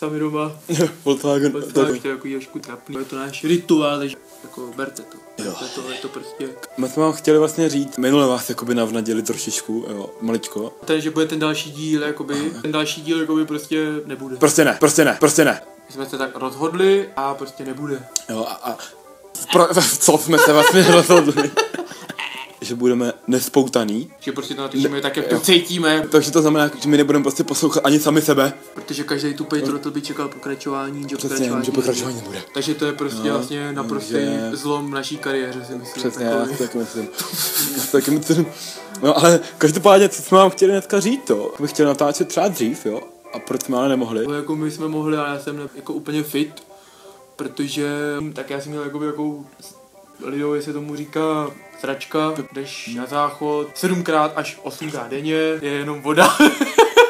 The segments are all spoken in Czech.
sami doma. Volkswagen. To je takový trošku trapný. Je to náš rituál, takže jako berte to. Je to prostě... My jsme vám chtěli vlastně říct, minule vás jakoby navnadili trošičku, jo, maličko. Že bude ten další díl, jakoby, prostě nebude. Prostě ne. My jsme se tak rozhodli a prostě nebude. Jo co jsme se vlastně rozhodli? Že budeme nespoutaný. Že prostě to natočíme tak, jak to cítíme. Takže to znamená, že my nebudeme prostě poslouchat ani sami sebe. Protože každý tupej trotl by čekal pokračování, že pokračování nebude. Takže to je prostě vlastně naprostý zlom naší kariéře, si myslím. Přesně, já si taky myslím. No ale každopádně, co jsme vám chtěli dneska říct, to bych chtěl natáčet třeba dřív, jo? A proč jsme ale nemohli? No, jako my jsme mohli, ale já jsem jako úplně fit, protože tak já jsem měl jakou lidově se tomu říká sračka, jdeš na záchod 7x až 8x denně, je jenom voda.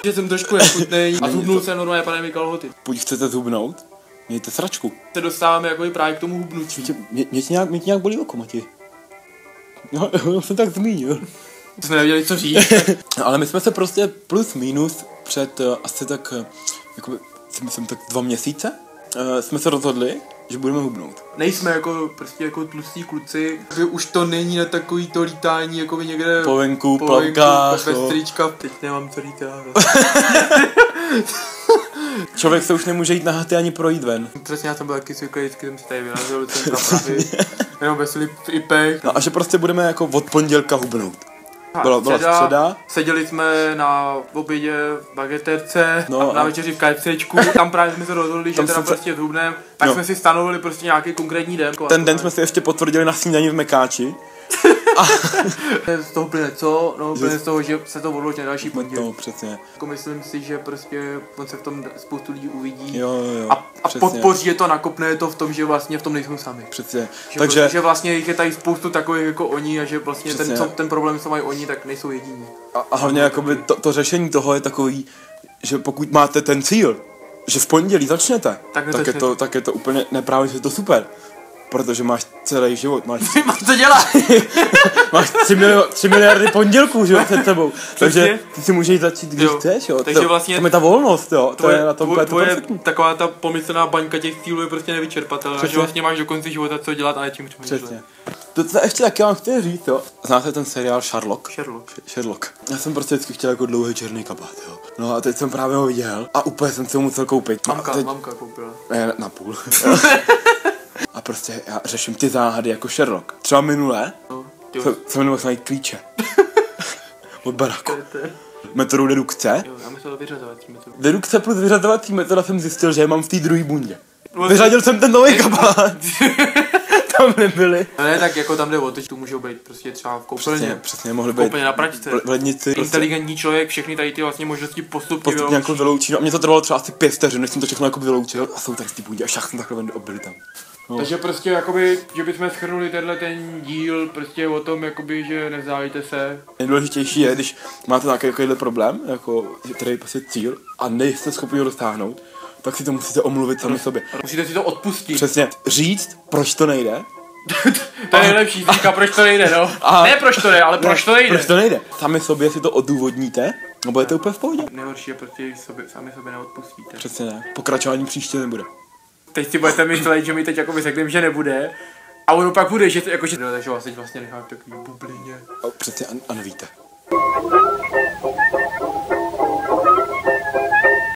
Že jsem trošku nechutnej a zhubnul jsem normálně pane kalhoty. Pokud chcete zhubnout, mějte sračku. Se dostáváme jako právě k tomu hubnutí. Mě tě nějak bolí oko, Mati. No, jsem tak zmínil. To jsme nevěděli, co říct. Ale my jsme se prostě plus minus před asi tak, jakoby, si myslím tak 2 měsíce, jsme se rozhodli, že budeme hubnout. Nejsme jako prostě jako tlustí kluci, že už to není na takový to lítání jako by někde po venku, plavkář, bez trička, teď nemám co říct. Člověk se už nemůže jít na haty ani projít ven. Přesně, já jsem byl taky zvyklý, vždycky jsem se tady vyrazil do centra Prahy, jenom bez ipech. No a že prostě budeme jako od pondělka hubnout. Byla středa. Seděli jsme na obědě v bageterce, a na večeři v KFCčku. Tam právě jsme se rozhodli, že teda prostě zhubneme. Tak jsme si stanovili prostě nějaký konkrétní den. Ten den jsme si ještě potvrdili na snídani v Mekáči. Z toho plyne co? No plyne z toho, že se to odloží na další pondělí. No, přesně. Jako myslím si, že prostě on se v tom spoustu lidí uvidí. Jo, a podpoří je to, nakopne to v tom, že vlastně v tom nejsou sami. Přesně. Že vlastně je tady spoustu takových jako oni a že vlastně ten problém, co mají oni, tak nejsou jediní. A hlavně jakoby to řešení toho je takový, že pokud máte ten cíl, že v pondělí začnete, tak je to úplně neprávě, že je to super. Protože máš celý život, máš co dělat? Máš 3 miliardy pondělků, že jo, před sebou. Takže ty si můžeš začít, když chceš, jo. Takže vlastně tam je ta volnost, jo. To je na tom tvoje taková ta pomyslná baňka těch cílů je prostě nevyčerpatelná. Že vlastně máš do konce života co dělat a nečím přemýšlet. Přesně. To ještě taky vám chci říct, jo. Znáte ten seriál Sherlock? Sherlock. Já jsem prostě vždycky chtěl jako dlouhý černý kabát, jo. No a teď jsem právě ho viděl a úplně jsem si ho musel koupit. Mamka koupila. Ne, na půl. A prostě já řeším ty záhady jako Sherlock. Třeba minule jsem jmenuje najít klíče. Od baráku. Metodou dedukce. Jo, já myslel vyřazovací metodu. Dedukce plus vyřazovací metoda jsem zjistil, že je mám v té druhé bundě. Vyřadil jsem ten nový kabát. Tam nebyly. Ne, tak jako tam jde o to, že tu můžou být prostě třeba v koupelně. Přesně, mohly být. Koupelně na pračce. V lednici. Inteligentní člověk, všechny tady ty vlastně možnosti postupně jako vyloučí. No a mě to trvalo třeba asi 5 vteřin, než jsem to všechno jako vyloučil. A jsou tady v té bundě a však jsem takhle obili tam. No. Takže prostě jakoby, že bychom shrnuli ten díl prostě o tom, jakoby, že nevzdálíte se. Nejdůležitější je, když máte takovýhle problém, jako, který je prostě cíl a nejste schopni ho dosáhnout, tak si to musíte omluvit sami sobě. Musíte si to odpustit. Přesně. Říct, proč to nejde. To je nejlepší, říká, proč to nejde, no. Ne proč to nejde, ale proč to nejde. Proč to nejde. Sami sobě si to odůvodníte, no budete úplně v pohodě. Nejhorší je prostě, sami sobě neodpustíte. Přesně ne. Pokračování příště nebude. Teď si budete myslet, že mi teď jakoby řekneme, že nebude. A ono pak bude, že to jakože... Takže vás teď vlastně necháme takový bublině. Přesně a nevíte.